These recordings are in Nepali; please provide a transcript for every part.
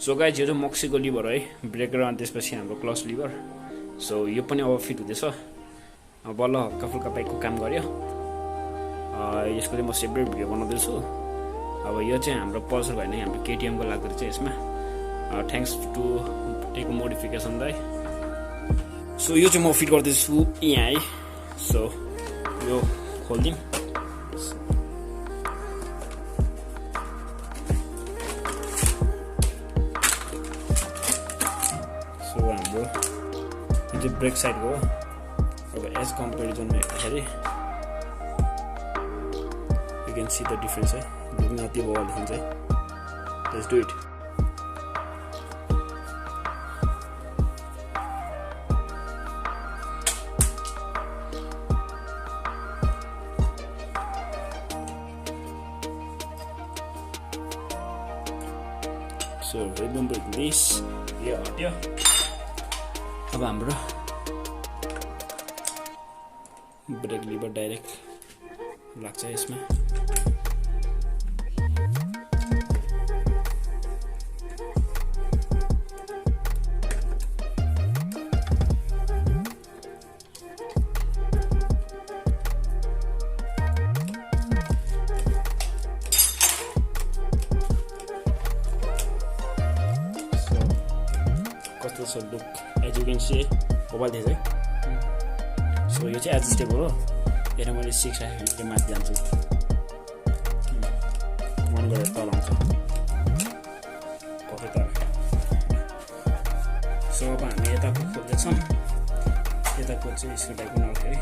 सो गाइज यो चाहिँ मक्सीको लिभर है ब्रेकर अनि त्यसपछि हाम्रो क्लच लिभर सो यो पनि अब फिट हुँदैछ बल्ल हल्का फुल्का बाइकको काम गर्यो यसको चाहिँ म सेपरेट भिडियो बनाउँदैछु अब यो चाहिँ हाम्रो पल्सर भएन हाम्रो केटिएमको लाग्दो रहेछ यसमा थ्याङ्क्स टु टेकु मोडिफिकेसन दाइ सो यो चाहिँ म फिट गर्दैछु यहाँ है सो यो खोलिदिउँ सो हाम्रो यो चाहिँ ब्रेक साइडको हो अब एज कम्पेरिजनमा हेर्दाखेरि you can see the difference है त्यो बवाल देखिन्छ है let's do it So remember this, yeah. अब हाम्रो ब्रेक लिभर डाइरेक्ट लाग्छ यसमा So look, as you can see, mobile थिएछ है सो यो चाहिँ एडजस्टेबल हो हेर मैले 6 राखेँ भने माथि जान्छु मन गरेर तल आउँछ कतै तल सो अब हामी यताको खोल्दैछौँ यताको चाहिँ स्क्रु ड्राइभर नआउँथ्यो है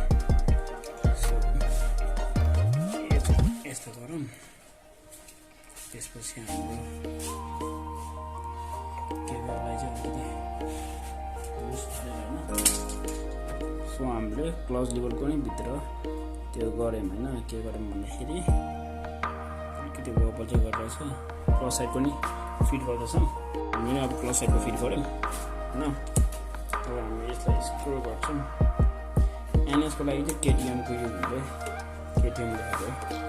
सो यस्तो गरौँ त्यसपछि हाम्रो केबललाई चाहिँ अलिकति सो हामीले क्लच लिभरको नि भित्र त्यो गऱ्यौँ होइन के गऱ्यौँ भन्दाखेरि अलिकति बबल चाहिँ गरिरहेछ क्लच साइडको नि फिट गर्दैछौँ हामीले अब क्लच साइडको फिट गऱ्यौँ होइन अब हामी यसलाई स्क्रू गर्छौँ एनएसको लागि चाहिँ केटिएमको युज हुन्छ केटिएम लेखेको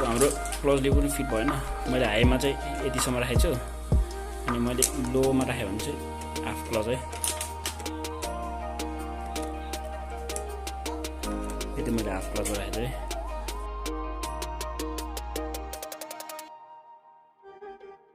हाम्रो क्लच लिभर पनि फिट भएन मैले हाईमा चाहिँ यतिसम्म राखेको छु अनि मैले लोमा राखेँ भने चाहिँ हाफ क्लच है यति मैले हाफ क्लच राखेको छु है